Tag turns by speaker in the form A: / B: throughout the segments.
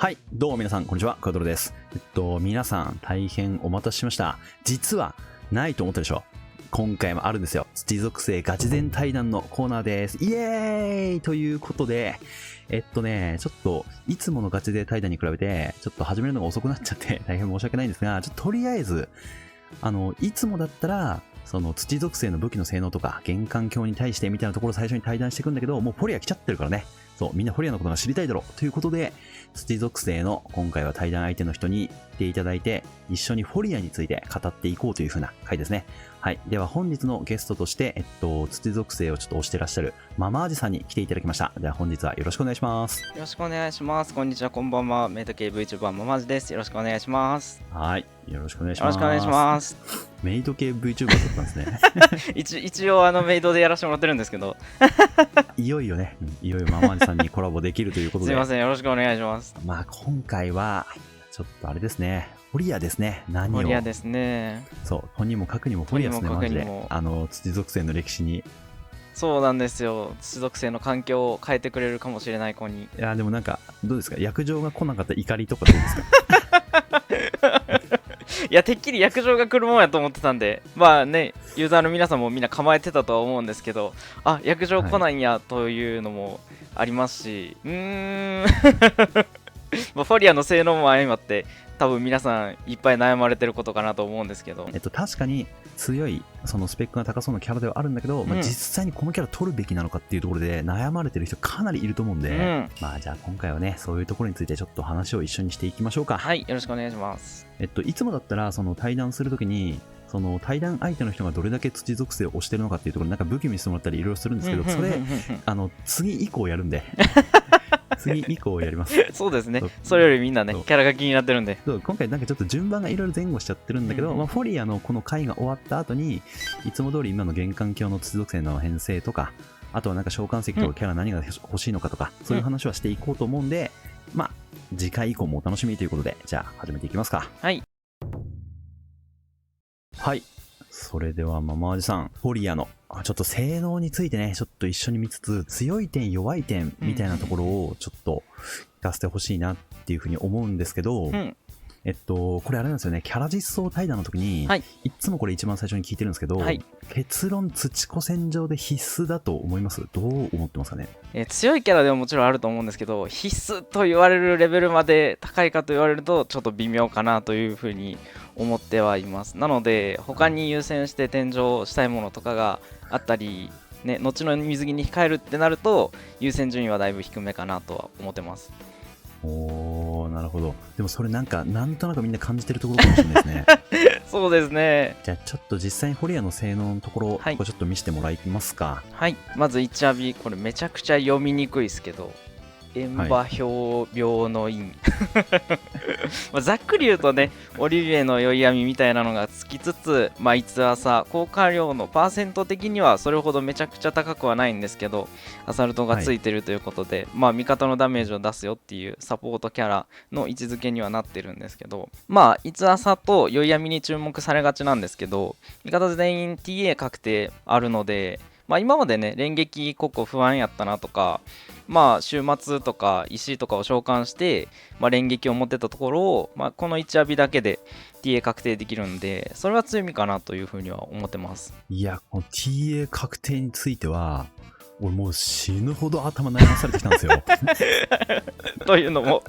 A: はい、どうも皆さん、こんにちは、クワドロです。皆さん、大変お待たせしました。実は、ないと思ったでしょ。今回もあるんですよ。土属性ガチ勢対談のコーナーです。イエーイということで、ちょっと、いつものガチ勢対談に比べて、ちょっと始めるのが遅くなっちゃって、大変申し訳ないんですが、とりあえず、いつもだったら、その土属性の武器の性能とか、玄関境に対してみたいなところを最初に対談していくんだけど、もうフォリア来ちゃってるからね。そう、みんなフォリアのことが知りたいだろうということで、土属性の今回は対談相手の人に来ていただいて、一緒にフォリアについて語っていこうという風な回ですね。はい。では本日のゲストとして、土属性をちょっと推してらっしゃるママージさんに来ていただきました。では本日はよろしくお願いします。
B: よろしくお願いします。こんにちは、こんばんは。メイド系 VTuber ママージです。よろしくお願いします。
A: はい。よろしくお願いします。
B: よろしくお願いします。
A: メイド系 VTuber だったんですね。
B: 一応メイドでやらせてもらってるんですけど。
A: いよいよね、いよいよママージさんにコラボできるということで。
B: すいません、よろしくお願いします。
A: まあ今回は、ちょっとあれですね。フォリアですね。
B: フォリアですね。
A: そう、とにもかくにもフォリアですね、マジで。土属性の歴史に。
B: そうなんですよ。土属性の環境を変えてくれるかもしれない子に。
A: いや、でもなんか、どうですか、約定が来なかった怒りとかどうですか
B: いや、てっきり約定が来るもんやと思ってたんで、まあね、ユーザーの皆さんもみんな構えてたとは思うんですけど、あ、約定来ないんやというのもありますし、まあ、フォリアの性能も相まって多分皆さんいっぱい悩まれてることかなと思うんですけど、
A: 確かに強いそのスペックが高そうなキャラではあるんだけど、まあ、実際にこのキャラ取るべきなのかっていうところで悩まれてる人かなりいると思うんで、まあじゃあ今回はね、そういうところについてちょっと話を一緒にしていきましょうか。
B: はい、よろしくお願いします。
A: いつもだったらその対談するときにその対談相手の人がどれだけ土属性を推してるのかっていうところになんか武器見せてもらったりいろいろするんですけど、それ次以降やるんで次以降やります
B: そうですね。それよりみんなね、キャラが気になってるんで。
A: 今回なんかちょっと順番がいろいろ前後しちゃってるんだけど、まあ、フォリアのこの回が終わった後にいつも通り今の玄関境の土属性の編成とか、あとはなんか召喚石とかキャラ何が欲しいのかとか、そういう話はしていこうと思うんで、まあ次回以降もお楽しみということで、じゃあ始めていきますか。
B: はい
A: はい。それではママージさん、フォリアのちょっと性能についてね、ちょっと一緒に見つつ、強い点弱い点みたいなところをちょっと聞かせてほしいなっていうふうに思うんですけど、これあれなんですよね、キャラ実装対談の時に、いつもこれ一番最初に聞いてるんですけど、結論土子戦場で必須だと思います？どう思ってますかね？
B: 強いキャラでももちろんあると思うんですけど、必須と言われるレベルまで高いかと言われるとちょっと微妙かなというふうに思ってはいます。なので他に優先して天井したいものとかがあったり、ね、後の水着に控えるってなると優先順位はだいぶ低めかなとは思ってます。
A: おー、なるほど。でもそれなんとなくみんな感じてるところかもしれないですね。
B: そうですね。
A: じゃあちょっと実際にフォリアの性能のところ、ここちょっと見せてもらいますか。
B: はい。まず1アビ、これめちゃくちゃ読みにくいですけど、エンバ表病の印ざっくり言うとね、オリビエの宵闇みたいなのがつきつつ、いつ朝効果量のパーセント的にはそれほどめちゃくちゃ高くはないんですけど、アサルトがついてるということで、味方のダメージを出すよっていうサポートキャラの位置づけにはなってるんですけど、いつ朝と宵闇に注目されがちなんですけど、味方全員 TA 確定あるので、今までね、連撃ここ不安やったなとか、週末とか石とかを召喚して、連撃を持ってたところを、この1アビだけで TA 確定できるんで、それは強みかなというふうには思ってます。
A: いや、この TA 確定については俺もう死ぬほど頭悩まされてきたんですよ
B: というのも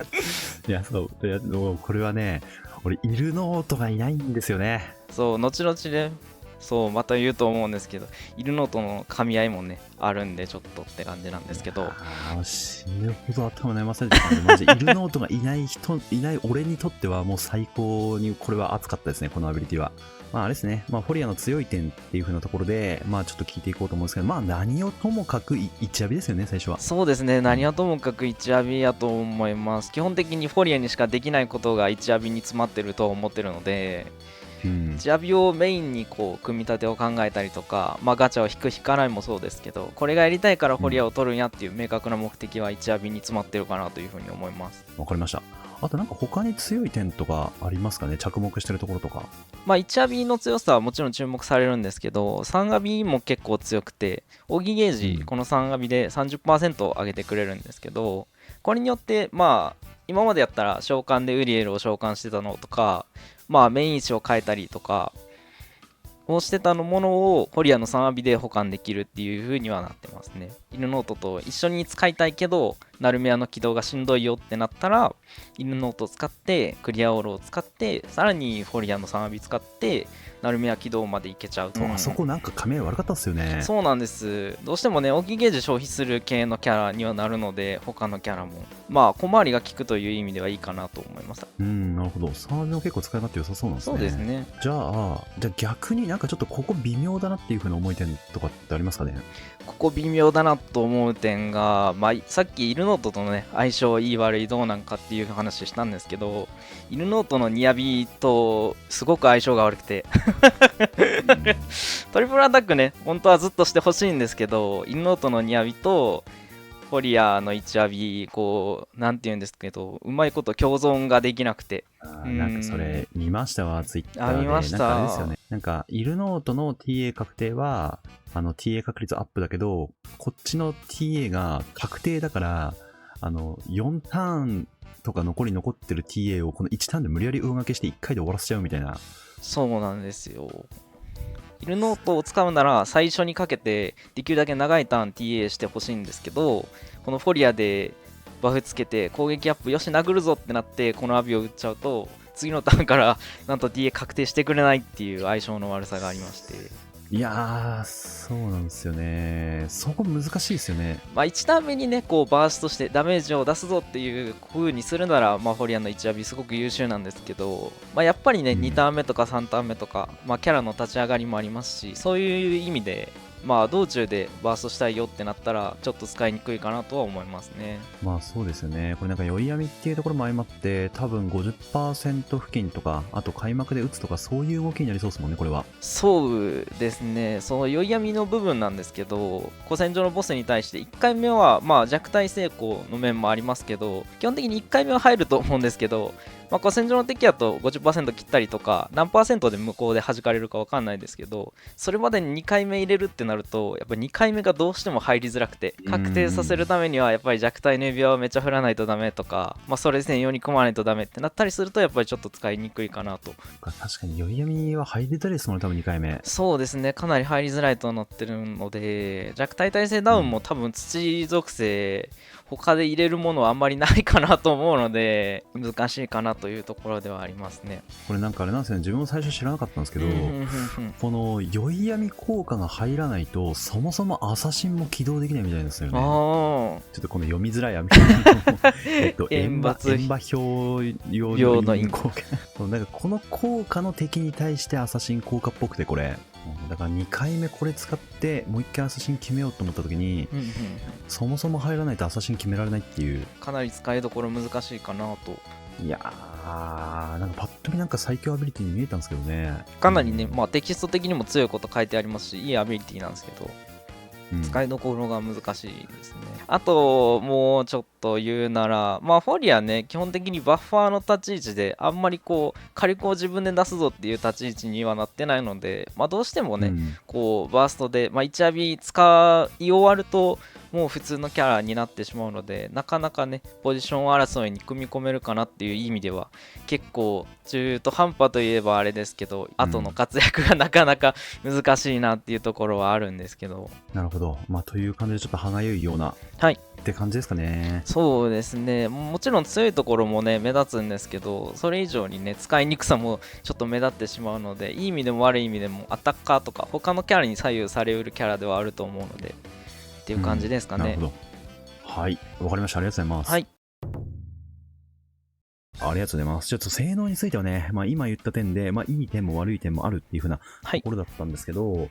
A: いや、そう、もうこれはね、俺いるノートがいないんですよね。
B: そう、後々ね、そうまた言うと思うんですけど、いるのとの噛み合いもねあるんでちょっとって感じなんですけど、
A: 死ぬほど頭悩まされてたんで、マジいるノートがいない俺にとってはもう最高にこれは熱かったですね、このアビリティは。あれですね、フォリアの強い点っていう風なところで、ちょっと聞いていこうと思うんですけど、何をともかく1アビですよね、最初は。
B: そうですね、何はともかく1アビやと思います。基本的にフォリアにしかできないことが1アビに詰まってると思ってるので、1アビをメインにこう組み立てを考えたりとか、ガチャを引く引かないもそうですけど、これがやりたいからフォリアを取るんやっていう明確な目的は1アビに詰まってるかなというふうに思います。
A: わかりました。あとなんか他に強い点とかありますかね、着目してるところとか。
B: 1アビの強さはもちろん注目されるんですけど、3アビも結構強くて、奥義ゲージ、この3アビで 30% 上げてくれるんですけど、これによって今までやったら召喚でウリエルを召喚してたのとか、メイン石を変えたりとかをしてたものをフォリアの3アビで保管できるっていう風にはなってますね。犬ノートと一緒に使いたいけどナルメアの起動がしんどいよってなったら、犬ノートを使ってクリアオールを使ってさらにフォリアの3アビ使ってナルメア起動までいけちゃうと。
A: そう、あそこなんか加盟悪かったっすよね。
B: そうなんです。どうしてもね大きいゲージ消費する系のキャラにはなるので、他のキャラも小回りが利くという意味ではいいかなと思います。
A: なるほど。サージも結構使い勝手良さそうなんですね。
B: そうですね。
A: じゃあ逆になんかちょっとここ微妙だなっていう風な思い点とかってありますかね。
B: ここ微妙だなと思う点が、さっきイルノートとのね相性いい悪いどうなんかっていう話したんですけど、イルノートのニアビとすごく相性が悪くてトリプルアタックね本当はずっとしてほしいんですけど、イルノートのニアビとフォリアの1アビなんて言うんですけど、うまいこと共存ができなくて。
A: なんかそれ見ましたわ、ツイッターで。
B: 見ました。
A: なんかあれですよね。なんかイルノートの TA 確定はTA 確率アップだけど、こっちの TA が確定だから4ターンとか残ってる TA をこの1ターンで無理やり上掛けして1回で終わらせちゃうみたいな。
B: そうなんですよ。イルノートを使うなら最初にかけてできるだけ長いターン TA してほしいんですけど、このフォリアでバフつけて攻撃アップよし殴るぞってなってこのアビを打っちゃうと、次のターンからなんと TA 確定してくれないっていう相性の悪さがありまして、
A: いやーそうなんですよね。そこ難しいですよね。
B: 1ターン目にねバーストしてダメージを出すぞっていう風にするなら、フォリアの1アビすごく優秀なんですけど、やっぱりね2ターン目とか3ターン目とか、キャラの立ち上がりもありますし、そういう意味で道中でバーストしたいよってなったらちょっと使いにくいかなとは思いますね。
A: そうですよね。これなんか酔い闇っていうところも相まって多分 50% 付近とか、あと開幕で打つとかそういう動きになりそうですもんね、これは。
B: そうですね。その酔い闇の部分なんですけど、古戦場のボスに対して1回目は弱体成功の面もありますけど、基本的に1回目は入ると思うんですけど、古戦場の敵だと 50% 切ったりとか何%で向こうで弾かれるか分かんないですけど、それまでに2回目入れるってなるとやっぱ2回目がどうしても入りづらくて、確定させるためにはやっぱり弱体の指輪をめっちゃ振らないとダメとか、それ専用に組まないとダメってなったりするとやっぱりちょっと使いにくいかなと。
A: 確かに酔い闇は入りづらいですもんね、多分2回目。
B: そうですね、かなり入りづらいとなってるので、弱体耐性ダウンも多分土属性他で入れるものはあんまりないかなと思うので難しいかなというところではありますね。
A: これなんかあれなんですよね、自分も最初知らなかったんですけど、この酔い闇効果が入らないとそもそもアサシンも起動できないみたいですよね。ちょっとこの読みづらい塩馬表用の効果なんかこの効果の敵に対してアサシン効果っぽくて、これだから2回目これ使ってもう1回アサシン決めようと思った時に、そもそも入らないとアサシン決められないっていう、
B: かなり使いどころ難しいかなと。
A: いやーなんかパッと見なんか最強アビリティに見えたんですけどね。
B: かなりね、テキスト的にも強いこと書いてありますし、いいアビリティなんですけど、使いどころが難しいですね。あともうちょっと言うなら、フォリアね基本的にバッファーの立ち位置であんまり火力を自分で出すぞっていう立ち位置にはなってないので、どうしてもね、バーストで、1アビ使い終わるともう普通のキャラになってしまうので、なかなかねポジション争いに組み込めるかなっていう意味では結構中途半端といえばあれですけど、後の活躍がなかなか難しいなっていうところはあるんですけど。
A: なるほど。という感じでちょっと歯がゆいような、って感じですかね。
B: そうですね。もちろん強いところもね目立つんですけど、それ以上にね使いにくさもちょっと目立ってしまうので、いい意味でも悪い意味でもアタッカーとか他のキャラに左右されうるキャラではあると思うのでっていう感じですかね。
A: なるほど。はい、わかりました。ありがとうございます。
B: はい。
A: ありがとうございます。ちょっと性能についてはね、今言った点で、いい点も悪い点もあるっていう風なところだったんですけど、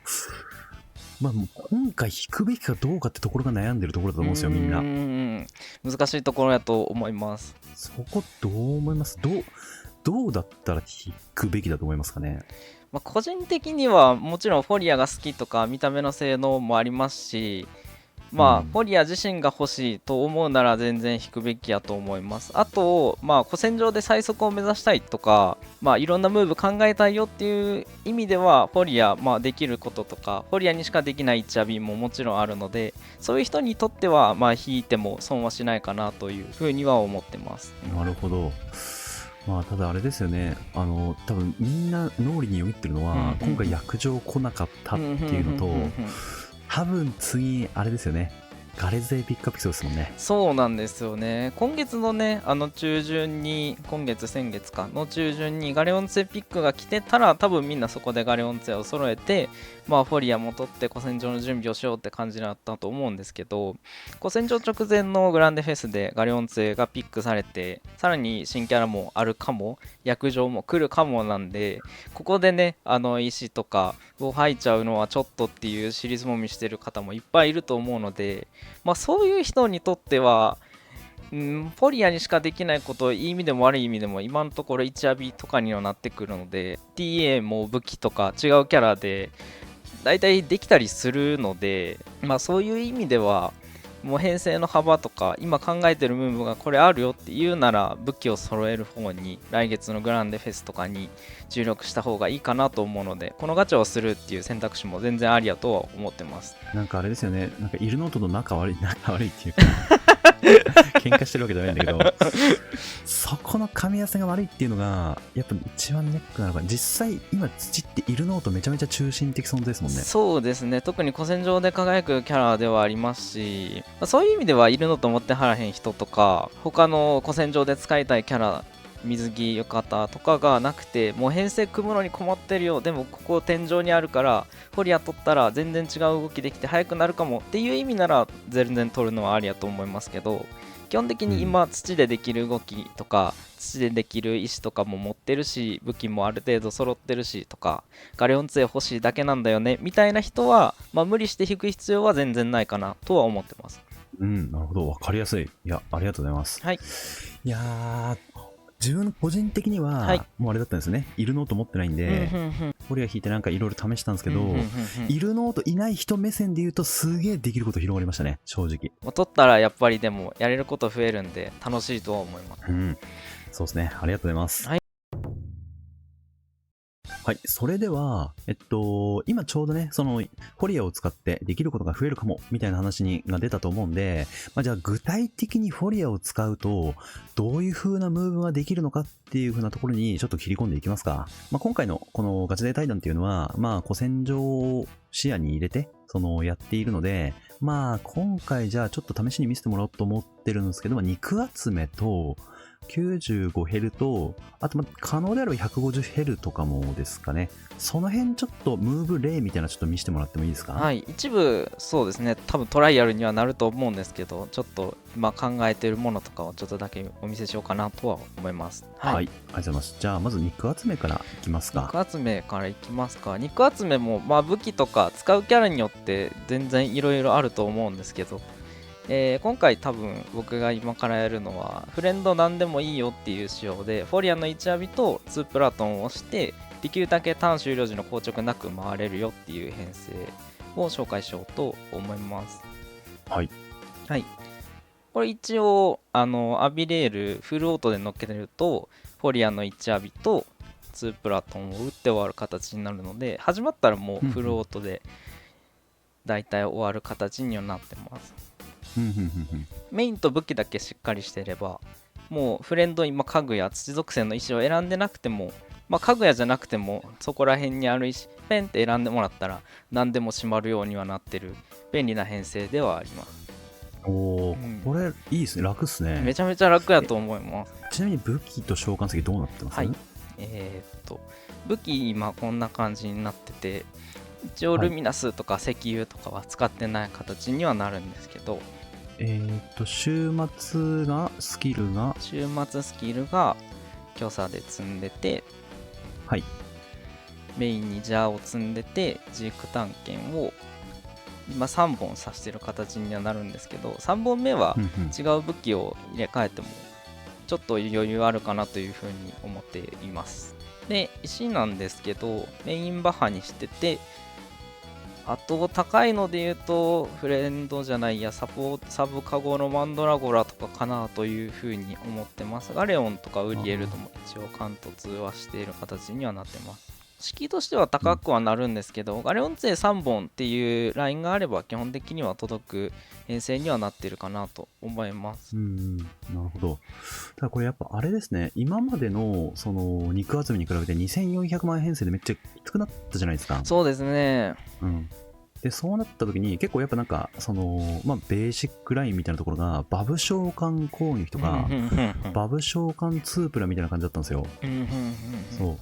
A: もう今回引くべきかどうかってところが悩んでるところだと思うんですよ、みんな。
B: 難しいところやと思います。
A: そこどう思います？どうだったら引くべきだと思いますかね。
B: 個人的にはもちろんフォリアが好きとか見た目の性能もありますし、まあフォリア自身が欲しいと思うなら全然引くべきやと思います。あとまあ古戦場で最速を目指したいとか、まあいろんなムーブ考えたいよっていう意味ではフォリア、まあできることとかフォリアにしかできない1アビももちろんあるので、そういう人にとってはまあ引いても損はしないかなというふうには思ってます。
A: なるほど。まあただあれですよね、多分みんな脳裏によぎってるのは、今回約定来なかったっていうのと、多分次あれですよね、ガレ勢ピックアップそうですもんね。
B: そうなんですよね。今月のね、中旬に、先月かの中旬にガレオンツェピックが来てたら、多分みんなそこでガレオンツェを揃えて、まあフォリアも取って古戦場の準備をしようって感じだったと思うんですけど、古戦場直前のグランデフェスでガレオンツェがピックされて、さらに新キャラもあるかも、約定も来るかもなんで、ここでね、石とかを吐いちゃうのはちょっとっていうシリーズもみしてる方もいっぱいいると思うので、まあそういう人にとっては、フォリアにしかできないこと、いい意味でも悪い意味でも今のところ1アビとかにはなってくるので、 TA も武器とか違うキャラでだいたいできたりするので、まあそういう意味ではもう編成の幅とか今考えてるムーブがこれあるよっていうなら、武器を揃える方に来月のグランデフェスとかに注力した方がいいかなと思うので、このガチャをするっていう選択肢も全然ありやとは思ってます。
A: なんかあれですよね、なんかイルノートと仲悪いっていうか喧嘩してるわけじゃないんだけどそこの噛み合わせが悪いっていうのがやっぱ一番ネックなのか。実際今土ってイルノートめちゃめちゃ中心的存在ですもんね。
B: そうですね、特に古戦場で輝くキャラではありますし、そういう意味ではいるのと思ってはらへん人とか、他の古戦場で使いたいキャラ、水着浴衣とかがなくて、もう編成組むのに困ってるよ、でもここ天井にあるからフォリア取ったら全然違う動きできて速くなるかもっていう意味なら全然取るのはありやと思いますけど、基本的に今土でできる動きとか、土でできる石とかも持ってるし、武器もある程度揃ってるしとか、ガレオン杖欲しいだけなんだよねみたいな人は、まあ、無理して引く必要は全然ないかなとは思ってます。
A: なるほど、分かりやすい。いや、ありがとうございます。
B: はい。
A: いやー、自分個人的には、
B: はい、
A: もうあれだったんですね。いるノート持ってないんで、フォリア引いてなんかいろいろ試したんですけど、いるノートいない人目線で言うとすげえできること広がりましたね、正直。
B: 取ったらやっぱりでもやれること増えるんで楽しいとは思います。
A: そうですね。ありがとうございます。
B: はい。
A: はい、それでは、今ちょうどね、そのフォリアを使ってできることが増えるかもみたいな話が出たと思うんで、じゃあ具体的にフォリアを使うとどういう風なムーブができるのかっていう風なところにちょっと切り込んでいきますか。今回のこのガチ勢対談っていうのは、古戦場を視野に入れてやっているので、今回じゃあちょっと試しに見せてもらおうと思ってるんですけど、肉集めと95ヘルと、あと可能であれば150ヘルとかもですかね。その辺ちょっとムーブ例みたいなちょっと見せてもらってもいいですか？
B: はい、一部そうですね、多分トライアルにはなると思うんですけど、ちょっと今考えているものとかをちょっとだけお見せしようかなとは思います。
A: はい、ありがとうございます。じゃあまず肉集めからいきますか。
B: 肉集めからいきますか。肉集めも武器とか使うキャラによって全然いろいろあると思うんですけど、今回多分僕が今からやるのはフレンド何でもいいよっていう仕様で、フォリアの1アビと2プラトンをしてできるだけターン終了時の硬直なく回れるよっていう編成を紹介しようと思います。
A: はい、
B: はい、これ一応アビレールフルオートで乗っけてるとフォリアの1アビと2プラトンを打って終わる形になるので、始まったらもうフルオートでだいたい終わる形にはなってます。メインと武器だけしっかりしてれば、もうフレンド今家具や土属性の石を選んでなくても、家具屋じゃなくてもそこら辺にある石ペンって選んでもらったら何でも閉まるようにはなってる便利な編成ではあります。
A: これいいですね。楽っすね。
B: めちゃめちゃ楽やと思います。
A: ちなみに武器と召喚石どうなってます？
B: はい、武器今こんな感じになってて、一応ルミナスとか石油とかは使ってない形にはなるんですけど、
A: 週末スキルが
B: 巨砂で積んでて、
A: はい、
B: メインにジャーを積んでて、ジーク探検を今3本刺してる形にはなるんですけど、3本目は違う武器を入れ替えてもちょっと余裕あるかなというふうに思っています。で、石なんですけどメインバハにしてて、あと高いので言うとフレンドじゃないやサブカゴのマンドラゴラとかかなというふうに思ってます。ガレオンとかウリエルとも一応関と通話している形にはなってます。敷居としては高くはなるんですけど、ガレオン勢3本っていうラインがあれば基本的には届く編成にはなっているかなと思います。
A: なるほど。ただこれやっぱあれですね、今までのその肉集めに比べて2400万円編成でめっちゃきつくなったじゃないですか。
B: そうですね。
A: で、そうなった時に結構やっぱなんか、その、ベーシックラインみたいなところが、バブ召喚攻撃とか、バブ召喚ツープラみたいな感じだったんですよ。そう。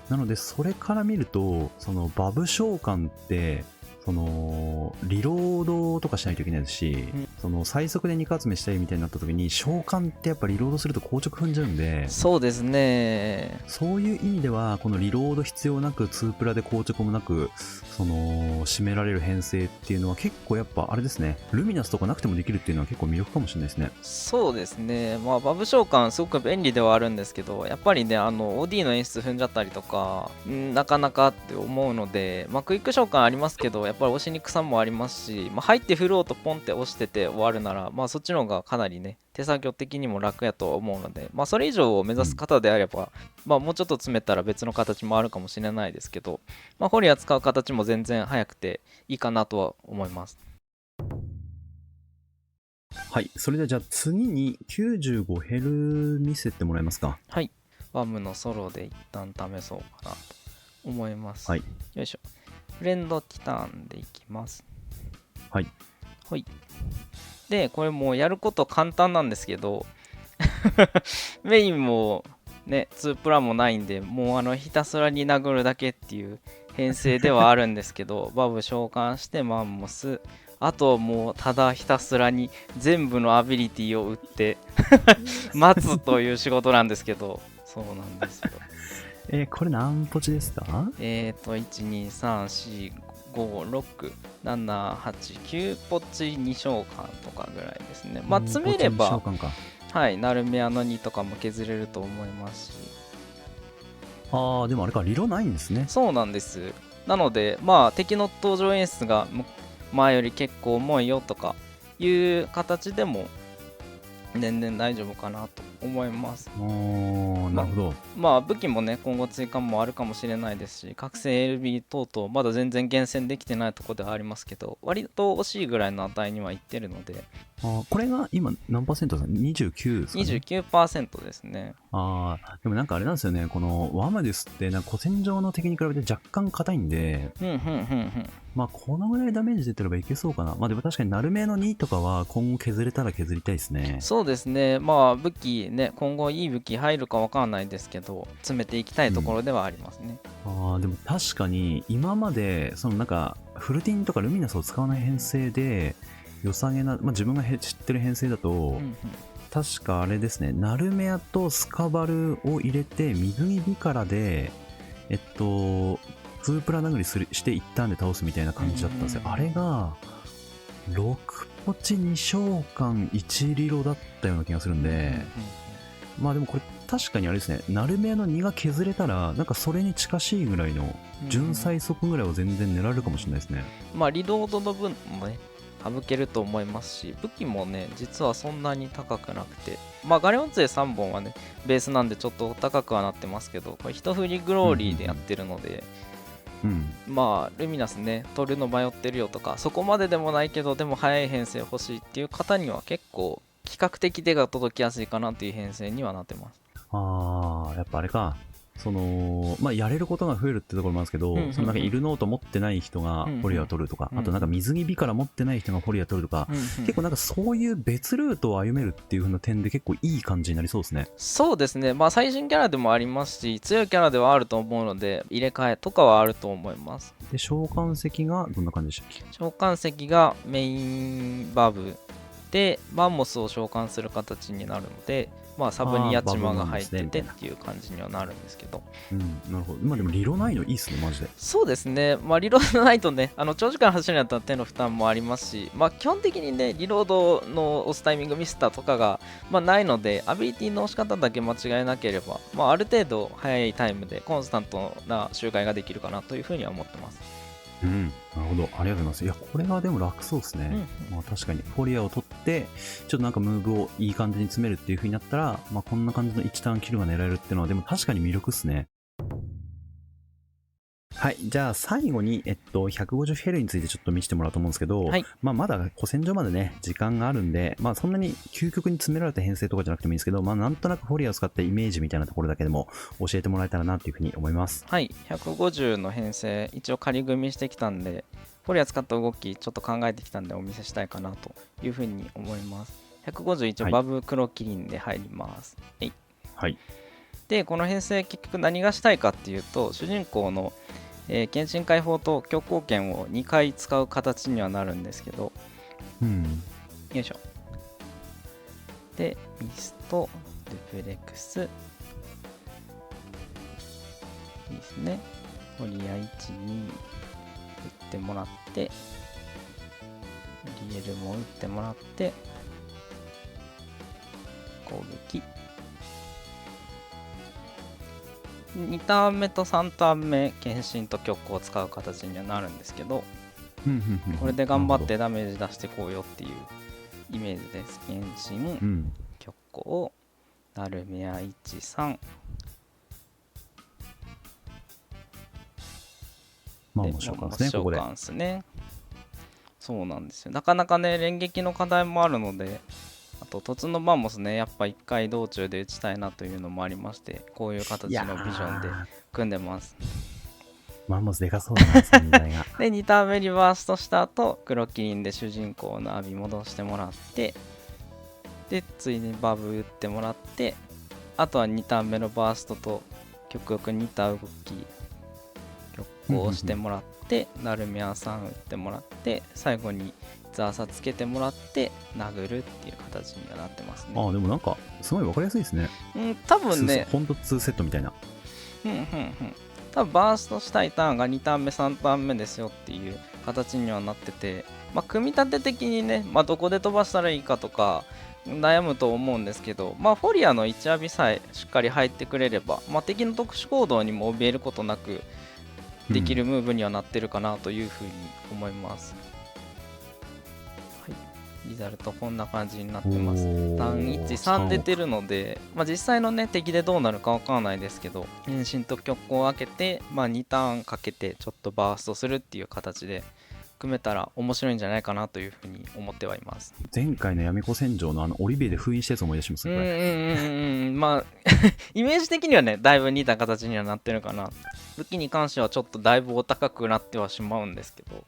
A: なので、それから見ると、そのバブ召喚って、そのリロードとかしないといけないですし、その最速で肉集めしたいみたいになった時に召喚ってやっぱリロードすると硬直踏んじゃうんで、
B: そうですね。
A: そういう意味ではこのリロード必要なく2プラで硬直もなくその締められる編成っていうのは結構やっぱあれですね、ルミナスとかなくてもできるっていうのは結構魅力かもしれないですね。
B: そうですね。バブ召喚すごく便利ではあるんですけど、やっぱりねOD の演出踏んじゃったりとか、なかなかって思うので、クイック召喚ありますけどやっぱり押しにくさもありますし、入って振ろうとポンって押してて終わるなら、そっちの方がかなりね手作業的にも楽やと思うので、それ以上を目指す方であれば、もうちょっと詰めたら別の形もあるかもしれないですけど、フォリア使う形も全然早くていいかなとは思います。
A: はい、それではじゃあ次に95ヘル見せてもらえますか。
B: はい、ワムのソロで一旦試そうかなと思います。
A: はい、
B: よいしょ。フレンドティターンでいきます。
A: はい。
B: はい。で、これもうやること簡単なんですけど、メインもね、2プラもないんで、もうひたすらに殴るだけっていう編成ではあるんですけど、バブ召喚してマンモス、あともうただひたすらに全部のアビリティを打って待つという仕事なんですけど、そうなんですよ。
A: これ何ポチですか
B: ？1、2、3、4、5、6、7、8、9ポチ2召喚とかぐらいですね。詰めれば、はい、ナルメアの2とかも削れると思いますし。
A: でもあれか、リロないんですね。
B: そうなんです。なので、敵の登場演出が前より結構重いよとかいう形でも全然大丈夫かなと思います。
A: なるほど。
B: 武器もね今後追加もあるかもしれないですし、覚醒 LB 等々まだ全然厳選できてないところではありますけど、割と惜しいぐらいの値にはいってるので。
A: これが今何パーセントですか？ 29 ですかね。
B: 29% ですね。
A: でもなんかあれなんですよね、このワムデュスってなんか古戦場の敵に比べて若干硬いんで、このぐらいダメージ出てればいけそうかな。でも確かにナルメの2とかは今後削れたら削りたいですね。
B: そうですね。武器ね、今後いい武器入るかわかんないですけど、詰めていきたいところではありますね。
A: でも確かに今までそのなんかフルティンとかルミナスを使わない編成で良さげな、自分が知ってる編成だと、確かあれですね、ナルメアとスカバルを入れて水着ビカラで2プラ殴りして一旦で倒すみたいな感じだったんですよ。あれが6ポチ2召喚1リロだったような気がするんで、でもこれ確かにあれですね、ナルメアの2が削れたらなんかそれに近しいぐらいの純最速ぐらいは全然狙えるかもしれないですね。
B: リロードの分もね省けると思いますし、武器もね実はそんなに高くなくて、ガレオン勢3本はねベースなんでちょっと高くはなってますけど、これ一振りグローリーでやってるので、ルミナスね取るの迷ってるよとか、そこまででもないけどでも速い編成欲しいっていう方には結構比較的手が届きやすいかなっていう編成にはなってます。
A: やっぱあれか、そのやれることが増えるってところもあるんですけど、そのなんかイルノート持ってない人がフォリアを取るとか、あとなんか水着ビから持ってない人がフォリア取るとか、結構なんかそういう別ルートを歩めるっていう風な点で結構いい感じになりそうですね。
B: そうですね。最新キャラでもありますし、強いキャラではあると思うので、入れ替えとかはあると思います。
A: で、召喚石がどんな感じでしたっけ？
B: 召喚石がメインバブでマンモスを召喚する形になるので、サブにヤチマが入っててっていう感じにはなるんですけど。
A: なるほど。でもリロないのいいっすね、マジで。
B: そうですね。リロードないとね、長時間走るんやったら手の負担もありますし、基本的にね、リロードの押すタイミングミスったとかが、ないので、アビリティの押し方だけ間違えなければ、ある程度早いタイムでコンスタントな周回ができるかなというふうには思ってます。
A: うん、なるほど。ありがとうございます。いや、これはでも楽そうですね。まあ確かに、フォリアを取って、ちょっとなんかムーブをいい感じに詰めるっていう風になったら、まあこんな感じの1ターンキルが狙えるっていうのは、でも確かに魅力っすね。はい。じゃあ最後に、150ヘルについてちょっと見せてもらおうと思うんですけど、
B: はい、
A: まあまだ古戦場までね、時間があるんで、まあそんなに究極に詰められた編成とかじゃなくてもいいんですけど、まあなんとなくフォリアを使ったイメージみたいなところだけでも教えてもらえたらなっていう風に思います。
B: はい、150の編成、一応仮組みしてきたんで、フォリア使った動き、ちょっと考えてきたんで、お見せしたいかなというふうに思います。150、一応バブ黒キリンで入ります。はい。
A: はい。
B: で、この編成、結局何がしたいかっていうと、主人公の、献身解放と強行剣を2回使う形にはなるんですけど、
A: うん。
B: よいしょ。で、ミスト、ルプレクス、いいですね。フォリア1、2、打ってもらって、リエルも打ってもらって、攻撃。2ターン目と3ターン目、献身と極光を使う形にはなるんですけど、これで頑張ってダメージ出してこうよっていうイメージです。献身、極光、ナルメア1、3。
A: まあ面白かったですね、ここで。
B: ですね。そうなんですよ。なかなかね、連撃の課題もあるので、あと、突のマンモスね、やっぱ1回道中で打ちたいなというのもありまして、こういう形のビジョンで組んでます。
A: マンモスでかそうだな、存在が。
B: で、2ターン目リバーストした後、黒キリンで主人公のアビ戻してもらって、で、ついにバブ打ってもらって、あとは2ターン目のバーストと極力似た動き、極光してもらって、ナルミアさん打ってもらって、最後にザーサつけてもらって殴るっていう形にはなってますね。
A: ああ、でもなんかすごい分かりやすいですね。
B: 多分ね、
A: ほんと2セットみたいな。
B: 多分バーストしたいターンが2ターン目3ターン目ですよっていう形にはなってて、まあ、組み立て的にね、まあ、どこで飛ばしたらいいかとか悩むと思うんですけど、まあ、フォリアの1アビさえしっかり入ってくれれば、まあ、敵の特殊行動にも怯えることなくできるムーブにはなってるかなというふうに思います。リザルトこんな感じになってます。313出てるので、まあ、実際のね敵でどうなるかわからないですけど、変身と極光を開けて、まあ、2ターンかけてちょっとバーストするっていう形で組めたら面白いんじゃないかなというふうに思ってはいます。
A: 前回の闇子戦場のオリビエで封印したやつ思い出しますね。
B: まあイメージ的にはねだいぶ似た形にはなってるかな。武器に関してはちょっとだいぶお高くなってはしまうんですけど、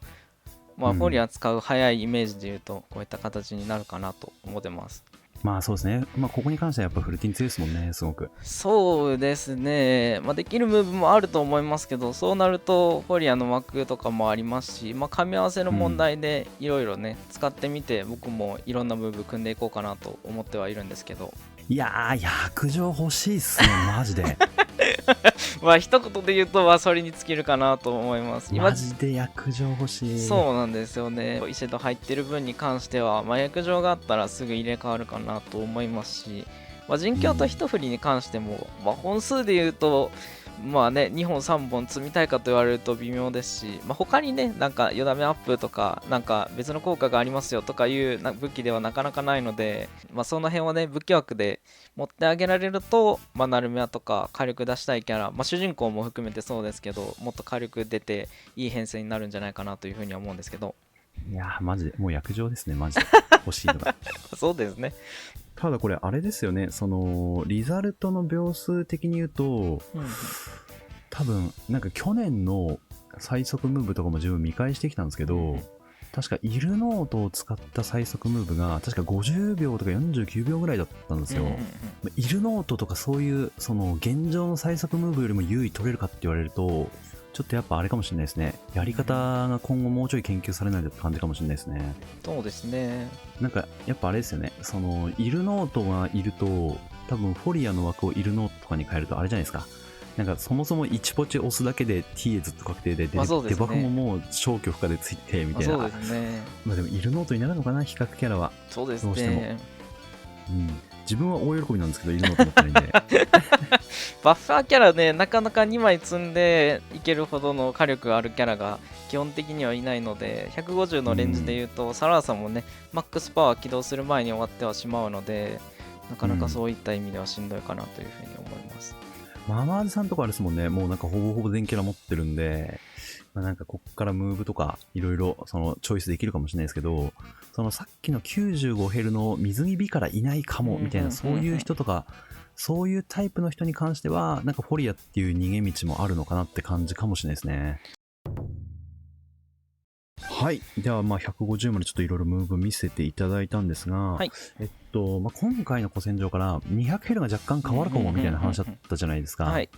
B: まあ、フォリア使う早いイメージでいうとこういった形になるかなと思ってます。
A: まあそうですね。まあここに関してはやっぱフルティン強いですもんね、すごく。
B: そうですね。まあ、できるムーブもあると思いますけど、そうなるとフォリアの枠とかもありますし、まあ、噛み合わせの問題でいろいろね、使ってみて僕もいろんなムーブ組んでいこうかなと思ってはいるんですけど。
A: いやー、約定欲しいっすね、マジで。
B: まあ一言で言うと、まあ、それに尽きるかなと思います。
A: マジで約定欲しい。
B: そうなんですよね。イシェド入ってる分に関しては、まあ、約定があったらすぐ入れ替わるかなと思いますし、まあ、人形と一振りに関しても、まあ、本数で言うと、まあね、2本3本積みたいかと言われると微妙ですし、まあ、他にね、なんかよだめアップとか、なんか別の効果がありますよとかいう武器ではなかなかないので、まあ、その辺をね、武器枠で持ってあげられると、まあ、ナルメアとか火力出したいキャラ、まあ、主人公も含めてそうですけど、もっと火力出ていい編成になるんじゃないかなというふうには思うんですけど。
A: いやー、マジで、もう約定ですね、マジで。欲しいのが。
B: そうですね。
A: ただこれ、あれですよね、その、リザルトの秒数的に言うと、多分、なんか去年の最速ムーブとかも自分見返してきたんですけど、確かイルノートを使った最速ムーブが確か50秒とか49秒ぐらいだったんですよ。イルノートとかそういうその現状の最速ムーブよりも優位取れるかって言われると、ちょっとやっぱあれかもしれないですね。やり方が今後もうちょい研究されないとって感じかもしれないですね。
B: そうですね。
A: なんかやっぱあれですよね。そのイルノートがいると、多分フォリアの枠をイルノートとかに変えるとあれじゃないですか。なんかそもそも1ポチ押すだけで T ずっと確定で、デバフももう消去不可でついてみたいな。
B: そうですね。
A: まあでもいるノートになるのかな、比較キャラは。
B: そうですね。
A: どうしても。自分は大喜びなんですけど、いるのと思ってないんで。
B: バッファーキャラね、なかなか2枚積んでいけるほどの火力があるキャラが基本的にはいないので、150のレンジで言うと、サラーさんもね、マックスパワー起動する前に終わってはしまうので、なかなかそういった意味ではしんどいかなというふうに思います。
A: ママーズさんとかあれですもんね、もうなんかほぼほぼ全キャラ持ってるんで、なんかこっからムーブとかいろいろそのチョイスできるかもしれないですけど、そのさっきの95ヘルの水着美からいないかもみたいな、そういう人とか、そういうタイプの人に関しては、なんかフォリアっていう逃げ道もあるのかなって感じかもしれないですね。はい。では、150までちょっといろいろムーブ見せていただいたんですが、
B: はい、
A: 今回の古戦場から200ヘルが若干変わるかもみたいな話だったじゃないですか。
B: はい。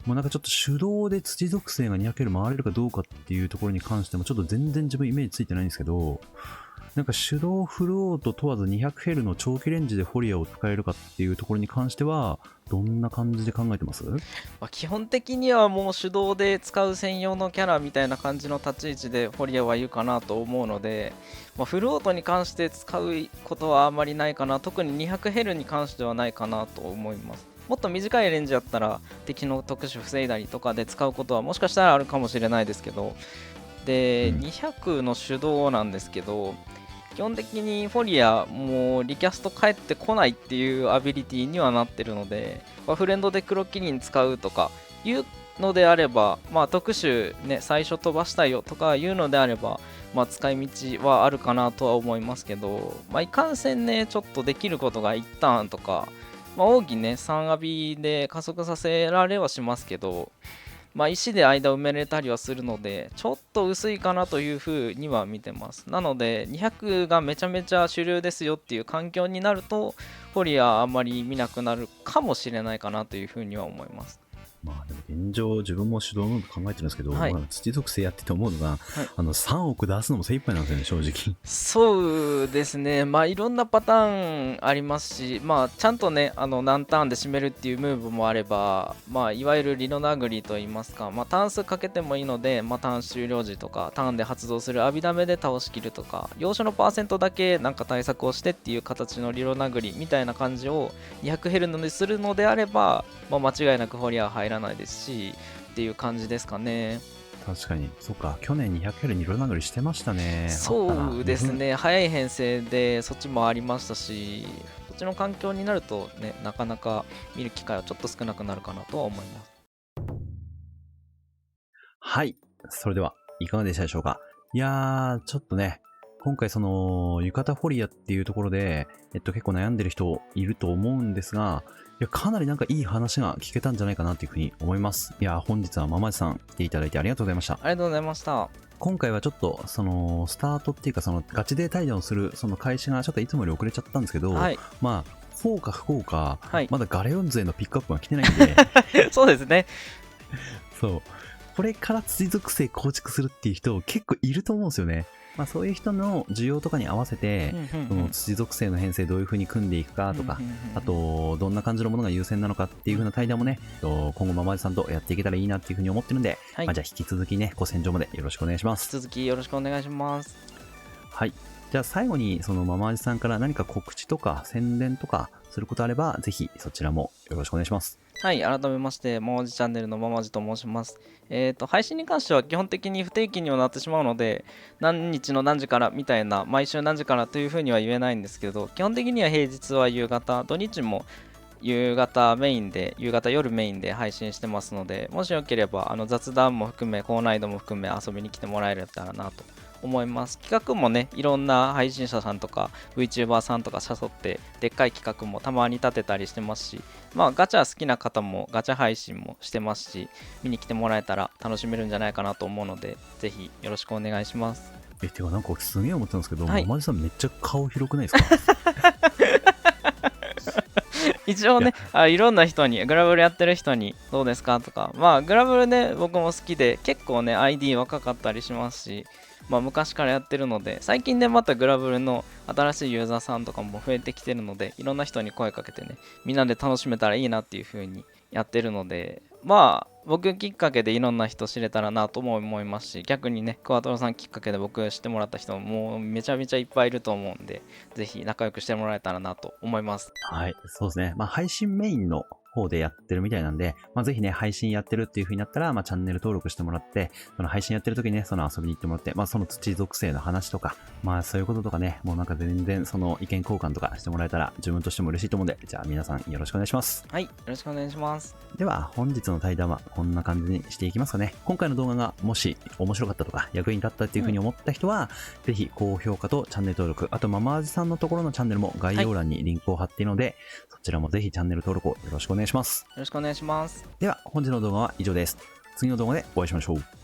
A: もうなんかちょっと手動で土属性が200ヘル回れるかどうかっていうところに関してもちょっと全然自分イメージついてないんですけど、なんか手動フルオート問わず200ヘルの長期レンジでフォリアを使えるかっていうところに関してはどんな感じで考えてます？
B: 基本的にはもう手動で使う専用のキャラみたいな感じの立ち位置でフォリアはいるかなと思うので、フルオートに関して使うことはあまりないかな。特に200ヘルに関してはないかなと思います。もっと短いレンジだったら敵の特殊防いだりとかで使うことはもしかしたらあるかもしれないですけど、で、200の手動なんですけど、基本的にフォリアもうリキャスト帰ってこないっていうアビリティにはなってるので、フレンドで黒キリン使うとかいうのであれば、特殊ね、最初飛ばしたいよとかいうのであれば、使い道はあるかなとは思いますけど、いかんせんね、ちょっとできることが1ターンとか、奥義ね、3アビで加速させられはしますけど、石で間埋めれたりはするので、ちょっと薄いかなというふうには見てます。なので、200がめちゃめちゃ主流ですよっていう環境になると、フォリアあんまり見なくなるかもしれないかなというふうには思います。
A: でも現状自分も手動ムーブ考えてるんですけど、土属性やってて思うのが、3億出すのも精一杯なんですよね、正直。
B: そうですね、いろんなパターンありますし、ちゃんとね、何ターンで締めるっていうムーブもあれば、いわゆるリノ殴りといいますか、ターン数かけてもいいので、ターン終了時とか、ターンで発動するアビダメで倒しきるとか、要所のパーセントだけなんか対策をしてっていう形のリノ殴りみたいな感じを200ヘルにするのであれば、間違いなくフォリアは入らないですしっていう感じですかね。
A: 確かに、そうか、去年200ヘルに色殴りしてましたね。
B: そうですね、早い編成でそっちもありましたし、そっちの環境になるとね、なかなか見る機会はちょっと少なくなるかなとは思います。
A: はい、それではいかがでしたでしょうか。いやー、ちょっとね、今回その浴衣フォリアっていうところで、結構悩んでる人いると思うんですが、いや、かなりなんかいい話が聞けたんじゃないかなというふうに思います。いや、本日はママジさん来ていただいてありがとうございました。
B: ありがとうございました。
A: 今回はちょっとそのスタートっていうか、そのガチで対談をするその開始がちょっといつもより遅れちゃったんですけど、幸か不幸か、まだガレオンズへのピックアップが来てないんで
B: そうですね。
A: そう、これから土属性構築するっていう人結構いると思うんですよね。そういう人の需要とかに合わせて、その土属性の編成どういう風に組んでいくかとか、あとどんな感じのものが優先なのかっていう風な対談もね、今後ママジさんとやっていけたらいいなっていう風に思ってるんで、じゃあ引き続きね、ご戦場までよろしくお願いします。
B: 引き続きよろしくお願いします。
A: はい。じゃあ最後にそのママジさんから何か告知とか宣伝とかすることあれば、ぜひそちらもよろしくお願いします。
B: はい、改めまして、ママジチャンネルのママジと申します。配信に関しては基本的に不定期にはなってしまうので、何日の何時からみたいな、毎週何時からというふうには言えないんですけど、基本的には平日は夕方、土日も夕方メインで、夕方夜メインで配信してますので、もしよければ雑談も含め、高難易度も含め遊びに来てもらえたらなと思います。企画もね、いろんな配信者さんとか VTuber さんとか誘ってでっかい企画もたまに立てたりしてますし、ガチャ好きな方もガチャ配信もしてますし、見に来てもらえたら楽しめるんじゃないかなと思うので、ぜひよろしくお願いします。
A: てかなんかすげえ思ったんですけど、ママジさんめっちゃ顔広くないですか？
B: 一応ね、いろんな人に、グラブルやってる人にどうですかとか、グラブルね、僕も好きで、結構ね、ID 若かったりしますし、昔からやってるので、最近でまたグラブルの新しいユーザーさんとかも増えてきてるので、いろんな人に声かけてね、みんなで楽しめたらいいなっていう風にやってるので、僕きっかけでいろんな人知れたらなとも思いますし、逆にね、クワトロさんきっかけで僕知ってもらった人もうめちゃめちゃいっぱいいると思うんで、ぜひ仲良くしてもらえたらなと思います。
A: はい、そうですね。配信メインの方でやってるみたいなんで、ぜひね、配信やってるっていう風になったら、チャンネル登録してもらって、その配信やってる時にね、その遊びに行ってもらって、その土属性の話とか、そういうこととかね、もうなんか全然その意見交換とかしてもらえたら、自分としても嬉しいと思うんで、じゃあ皆さんよろしくお願いします。
B: はい、よろしくお願いします。
A: では、本日の対談はこんな感じにしていきますかね。今回の動画がもし面白かったとか、役に立ったっていう風に思った人は、ぜひ高評価とチャンネル登録、あとママージさんのところのチャンネルも概要欄にリンクを貼っているので、そちらもぜひチャンネル登録をよろしくお願いします。
B: よろしくお願いします。
A: では、本日の動画は以上です。次の動画でお会いしましょう。